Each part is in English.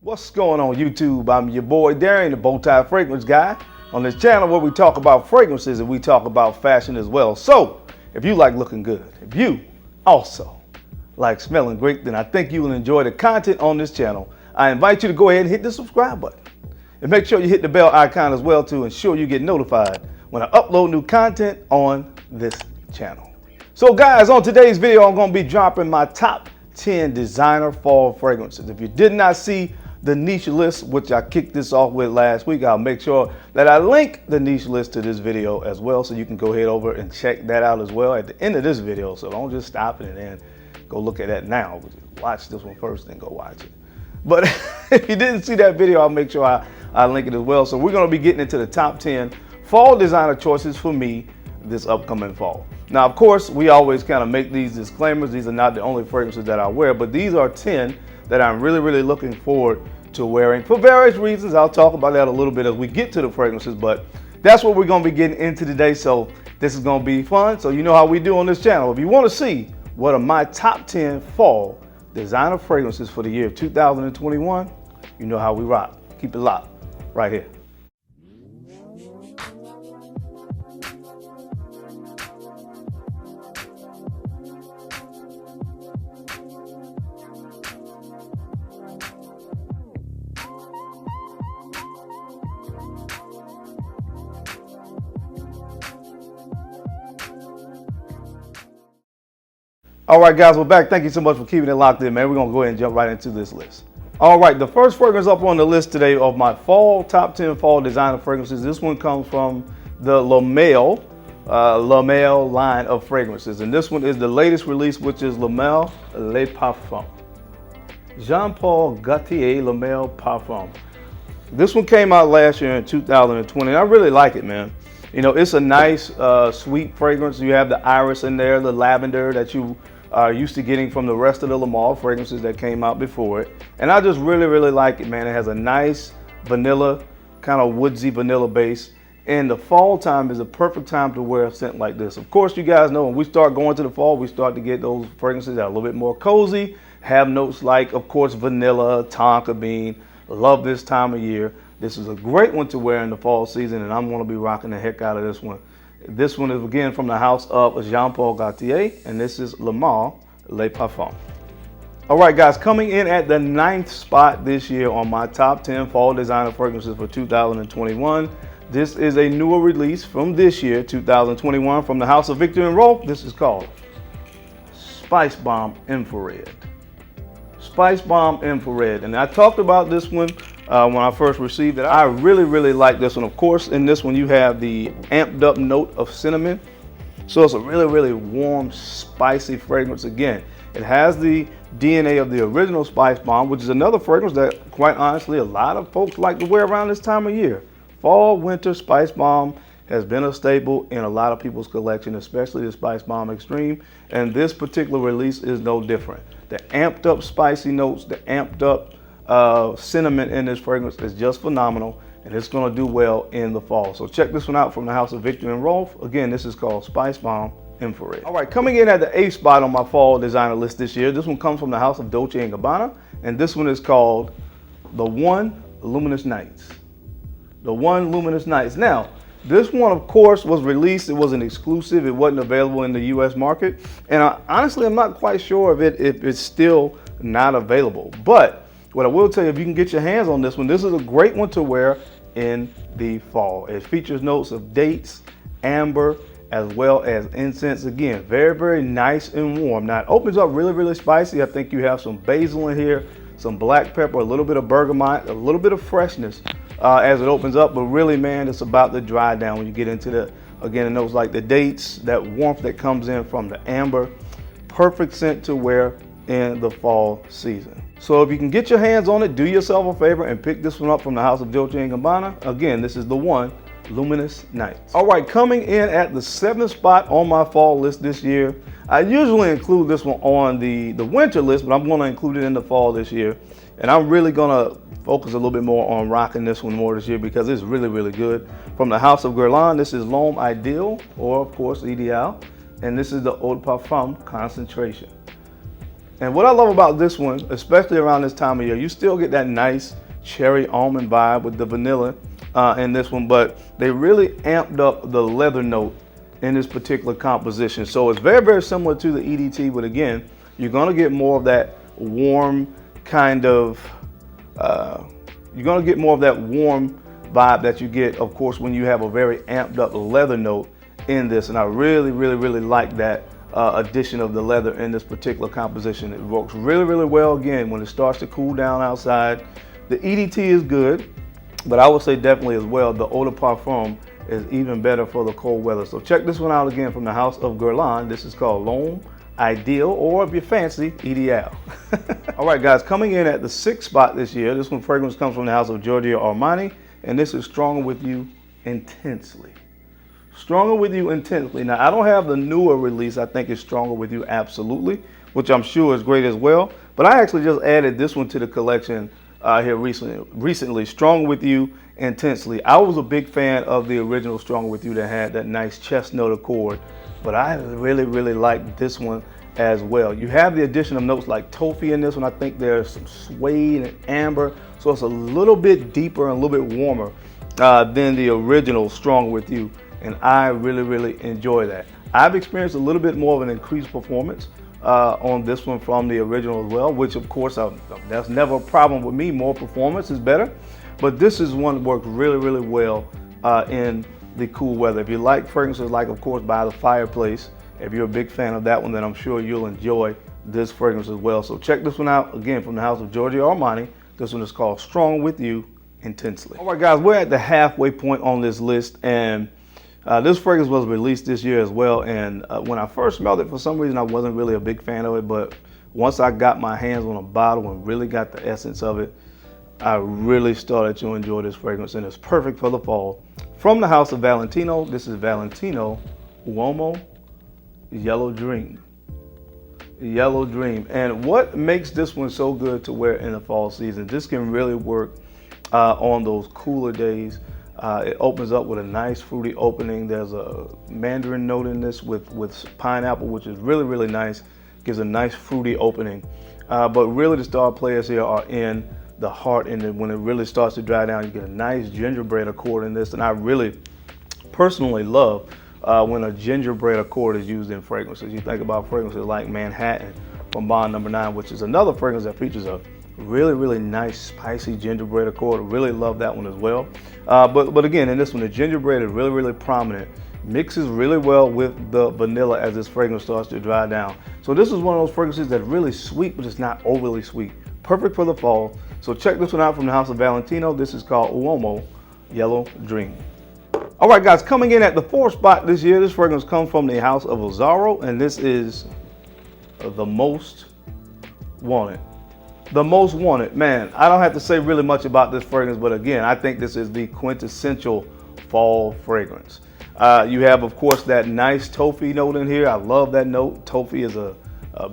What's going on YouTube? I'm your boy Darian, the Bowtie Fragrance Guy. On this channel where we talk about fragrances and we talk about fashion as well. So, if you like looking good, if you also like smelling great, then I think you will enjoy the content on this channel. I invite you to go ahead and hit the subscribe button. And make sure you hit the bell icon as well to ensure you get notified when I upload new content on this channel. So guys, on today's video, I'm going to be dropping my top 10 designer fall fragrances. If you did not see the niche list, which I kicked this off with last week, I'll make sure that I link the niche list to this video as well, so you can go ahead over and check that out as well at the end of this video. So don't just stop it and then go look at that now. Watch this one first, then go watch it. But if you didn't see that video, I'll make sure I link it as well. So we're going to be getting into the top 10 fall designer choices for me this upcoming fall. Now, of course, we always kind of make these disclaimers. These are not the only fragrances that I wear, but these are 10 that I'm really looking forward to wearing for various reasons. I'll talk about that a little bit as we get to the fragrances, but that's what we're going to be getting into today. So this is going to be fun. So you know how we do on this channel. If you want to see what are my top 10 fall designer fragrances for the year of 2021, you know how we rock. Keep it locked right here. All right, guys, we're back. Thank you so much for keeping it locked in, man. We're going to go ahead and jump right into this list. All right, the first fragrance up on the list today of my top 10 fall designer fragrances. This one comes from the Homme line of fragrances. And this one is the latest release, which is Homme Le Parfum. Jean-Paul Gaultier Homme Parfum. This one came out last year in 2020. And I really like it, man. You know, it's a nice, sweet fragrance. You have the iris in there, the lavender that you are used to getting from the rest of the Le Male fragrances that came out before it. And I just really like it, man. It has a nice vanilla, kind of woodsy vanilla base. And the fall time is a perfect time to wear a scent like this. Of course, you guys know when we start going to the fall, we start to get those fragrances that are a little bit more cozy, have notes like, of course, vanilla, tonka bean. Love this time of year. This is a great one to wear in the fall season, and I'm going to be rocking the heck out of this one. This one is, again, from the house of Jean-Paul Gaultier, and this is Homme Le Parfum. All right, guys, coming in at the 9th spot this year on my top 10 fall designer fragrances for 2021. This is a newer release from this year, 2021, from the house of Viktor & Rolf. This is called Spice Bomb Infrared. Spice Bomb Infrared, and I talked about this one when I first received it. I really like this one. Of course, in this one you have the amped up note of cinnamon. So it's a really warm, spicy fragrance. Again, it has the DNA of the original Spice Bomb, which is another fragrance that, quite honestly, a lot of folks like to wear around this time of year. Fall, winter Spice Bomb has been a staple in a lot of people's collection, especially the Spice Bomb Extreme. And this particular release is no different. The amped up spicy notes, the amped up cinnamon in this fragrance is just phenomenal, and it's going to do well in the fall. So check this one out from the house of Viktor & Rolf. Again, this is called Spice Bomb Infrared. All right, coming in at the 8th spot on my fall designer list this year, this one comes from the house of Dolce & Gabbana, and this one is called The One Luminous Nights. The One Luminous Nights. Now, this one, of course, was released. It was an exclusive. It wasn't available in the U.S. market, and honestly, I'm not quite sure if it's still not available. But what I will tell you, if you can get your hands on this one, this is a great one to wear in the fall. It features notes of dates, amber, as well as incense. Again, very nice and warm. Now, it opens up really spicy. I think you have some basil in here, some black pepper, a little bit of bergamot, a little bit of freshness as it opens up. But really, man, it's about to dry down when you get into the, again, the notes like the dates, that warmth that comes in from the amber. Perfect scent to wear in the fall season. So if you can get your hands on it, do yourself a favor and pick this one up from the house of Dolce & Gabbana. Again, this is The One Luminous Nights. All right, coming in at the 7th spot on my fall list this year. I usually include this one on the winter list, but I'm going to include it in the fall this year. And I'm really going to focus a little bit more on rocking this one more this year because it's really good. From the house of Guerlain, this is L'Homme Ideal, or of course Ideal. And this is the Eau de Parfum Concentration. And what I love about this one, especially around this time of year, you still get that nice cherry almond vibe with the vanilla in this one, but they really amped up the leather note in this particular composition. So it's very, very similar to the EDT, but again, you're gonna get more of that warm kind of, you're gonna get more of that warm vibe that you get, of course, when you have a very amped up leather note in this. And I really, really, really like that addition of the leather in this particular composition. It works really, really well again when it starts to cool down outside. The EDT is good, but I would say definitely as well, the Eau de Parfum is even better for the cold weather. So check this one out again from the house of Guerlain. This is called L'Homme Ideal, or if you're fancy, Ideal. All right, guys, coming in at the 6th spot this year, this one fragrance comes from the house of Giorgio Armani, and this is Stronger With You Intensely. Stronger With You Intensely. Now, I don't have the newer release. I think it's Stronger With You Absolutely, which I'm sure is great as well. But I actually just added this one to the collection here recently, Stronger With You Intensely. I was a big fan of the original Stronger With You that had that nice chestnut accord, but I really, really like this one as well. You have the addition of notes like toffee in this one. I think there's some suede and amber, so it's a little bit deeper and a little bit warmer than the original Stronger With You, and I really, really enjoy that. I've experienced a little bit more of an increased performance on this one from the original as well, which of course that's never a problem with me. More performance is better, but this is one that works really, really well in the cool weather. If you like fragrances like, of course, By the Fireplace, if you're a big fan of that one, then I'm sure you'll enjoy this fragrance as well. So check this one out again from the house of Giorgio Armani. This one is called Strong With You Intensely. All right, guys, we're at the halfway point on this list, and this fragrance was released this year as well, and when I first smelled it, for some reason I wasn't really a big fan of it, but once I got my hands on a bottle and really got the essence of it, I really started to enjoy this fragrance, and it's perfect for the fall. From the house of Valentino, this is Valentino Uomo Yellow Dream. Yellow Dream. And what makes this one so good to wear in the fall season, this can really work on those cooler days. It opens up with a nice fruity opening. There's a mandarin note in this with pineapple, which is really, really nice. Gives a nice fruity opening. But really the star players here are in the heart, and when it really starts to dry down, you get a nice gingerbread accord in this. And I really personally love when a gingerbread accord is used in fragrances. You think about fragrances like Manhattan from Bond No. 9, which is another fragrance that features a really, really nice spicy gingerbread accord. Really love that one as well. But again, in this one, the gingerbread is really, really prominent. Mixes really well with the vanilla as this fragrance starts to dry down. So this is one of those fragrances that's really sweet, but it's not overly sweet. Perfect for the fall. So check this one out from the house of Valentino. This is called Uomo Yellow Dream. All right, guys, coming in at the 4th spot this year, this fragrance comes from the house of Azzaro, and this is The Most Wanted. The Most Wanted. Man, I don't have to say really much about this fragrance, but again, I think this is the quintessential fall fragrance. You have, of course, that nice toffee note in here. I love that note. Toffee is a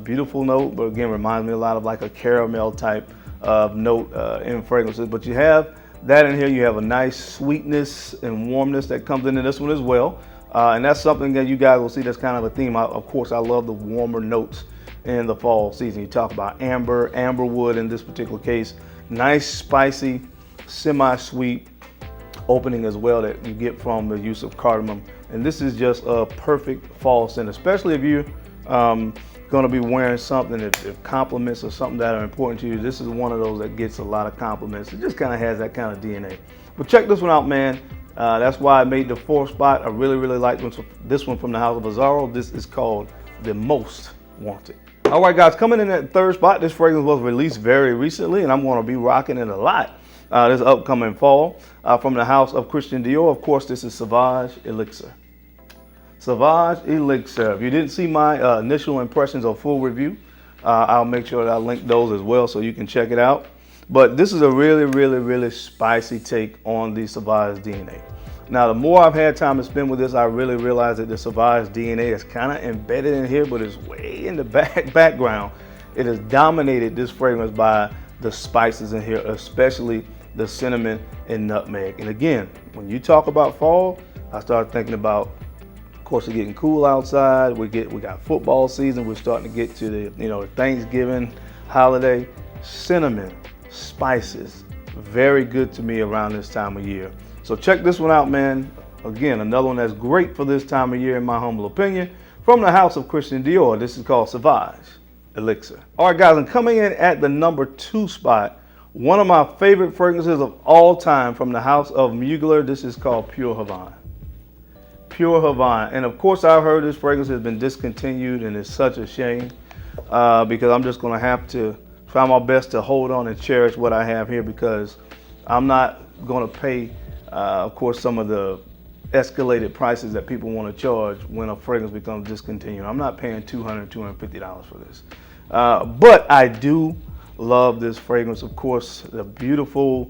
beautiful note, but again, reminds me a lot of like a caramel type of note in fragrances. But you have that in here. You have a nice sweetness and warmness that comes into this one as well. And that's something that you guys will see that's kind of a theme. Of course, I love the warmer notes in the fall season. You talk about amber, amberwood in this particular case. Nice, spicy, semi-sweet opening as well that you get from the use of cardamom. And this is just a perfect fall scent, especially if you're going to be wearing something, if compliments are something that are important to you. This is one of those that gets a lot of compliments. It just kind of has that kind of DNA. But check this one out, man. That's why I made the 4th spot. I really, really like this one from the house of Azzaro. This is called The Most Wanted. All right, guys, coming in at the 3rd spot, this fragrance was released very recently, and I'm going to be rocking it a lot this upcoming fall. From the house of Christian Dior, of course, this is Sauvageelixir. Sauvageelixir. If you didn't see my initial impressions or full review, I'll make sure that I link those as well so you can check it out. But this is a really, really, really spicy take on the Sauvage DNA. Now, the more I've had time to spend with this, I really realize that the Sauvage DNA is kind of embedded in here, but it's way in the background. It has dominated this fragrance by the spices in here, especially the cinnamon and nutmeg. And again, when you talk about fall, I start thinking about course, it's getting cool outside. We got football season. We're starting to get to the Thanksgiving holiday. Cinnamon, spices, very good to me around this time of year. So check this one out, man. Again, another one that's great for this time of year, in my humble opinion, from the house of Christian Dior. This is called Sauvageelixir. All right, guys, and coming in at the number 2 spot, one of my favorite fragrances of all time from the house of Mugler. This is called Pure Havana. Pure Havana. And of course, I've heard this fragrance has been discontinued, and it's such a shame because I'm just going to have to try my best to hold on and cherish what I have here, because I'm not going to pay, of course, some of the escalated prices that people want to charge when a fragrance becomes discontinued. I'm not paying $200, $250 for this. But I do love this fragrance. Of course, the beautiful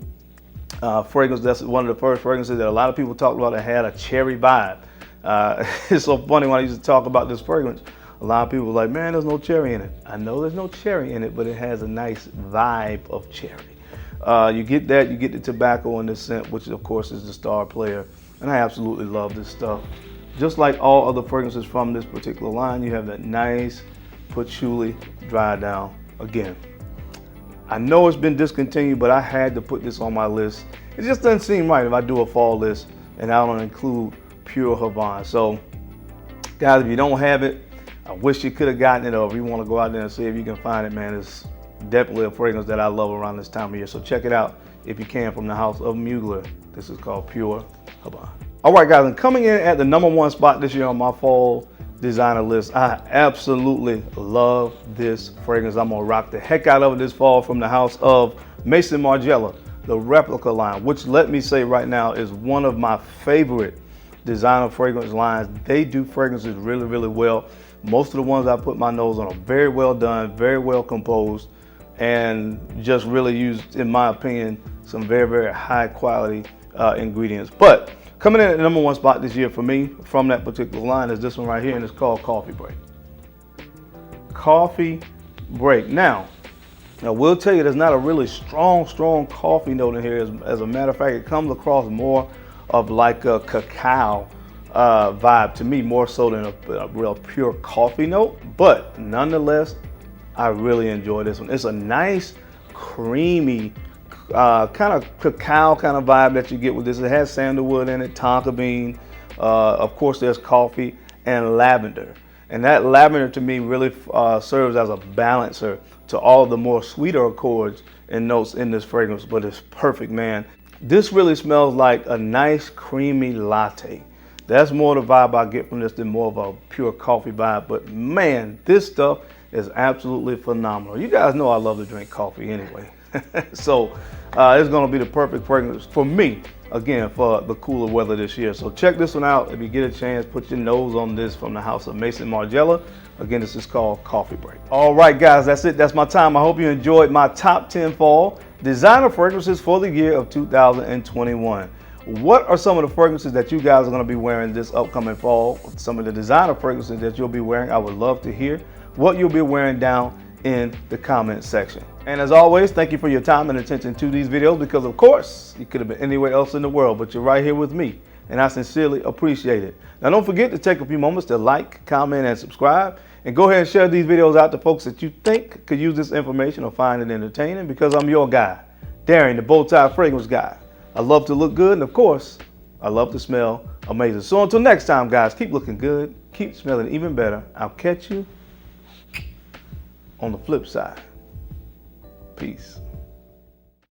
fragrance. That's one of the first fragrances that a lot of people talked about that had a cherry vibe. It's so funny when I used to talk about this fragrance. A lot of people were like, man, there's no cherry in it. I know there's no cherry in it, but it has a nice vibe of cherry. You get that, you get the tobacco in this scent, which of course is the star player. And I absolutely love this stuff. Just like all other fragrances from this particular line, you have that nice patchouli dry down. Again, I know it's been discontinued, but I had to put this on my list. It just doesn't seem right if I do a fall list and I don't include Pure Havana. So guys, if you don't have it, I wish you could have gotten it, or if you want to go out there and see if you can find it, man, it's definitely a fragrance that I love around this time of year. So check it out if you can, from the house of Mugler. This is called Pure Havana. All right, guys, and coming in at the number 1 spot this year on my fall designer list, I absolutely love this fragrance. I'm gonna rock the heck out of it this fall, from the house of Maison Margiela, the replica line, which, let me say right now, is one of my favorite designer fragrance lines. They do fragrances really, really well. Most of the ones I put my nose on are very well done, very well composed, and just really used, in my opinion, some very, very high quality ingredients. But coming in at the number 1 spot this year for me from that particular line is this one right here, and it's called Coffee Break. Coffee Break. Now we'll tell you, there's not a really strong coffee note in here. As a matter of fact, it comes across more of like a cacao vibe to me, more so than a real pure coffee note. But nonetheless, I really enjoy this one. It's a nice, creamy, kind of cacao kind of vibe that you get with this. It has sandalwood in it, tonka bean. Of course, there's coffee and lavender. And that lavender to me really serves as a balancer to all of the more sweeter accords and notes in this fragrance. But it's perfect, man. This really smells like a nice, creamy latte. That's more the vibe I get from this than more of a pure coffee vibe. But man, this stuff is absolutely phenomenal. You guys know I love to drink coffee anyway. So it's going to be the perfect fragrance for me, again, for the cooler weather this year. So check this one out. If you get a chance, put your nose on this, from the house of Maison Margiela. Again, this is called Coffee Break. All right, guys, that's it. That's my time. I hope you enjoyed my top 10 fall designer fragrances for the year of 2021. What are some of the fragrances that you guys are going to be wearing this upcoming fall? Some of the designer fragrances that you'll be wearing. I would love to hear what you'll be wearing down in the comment section. And as always, thank you for your time and attention to these videos, because of course you could have been anywhere else in the world, but you're right here with me, and I sincerely appreciate it. Now don't forget to take a few moments to like, comment, and subscribe, and go ahead and share these videos out to folks that you think could use this information or find it entertaining, because I'm your guy, Darren, the Bowtie Fragrance Guy. I love to look good, and of course, I love to smell amazing. So until next time, guys, keep looking good, keep smelling even better. I'll catch you on the flip side. Peace.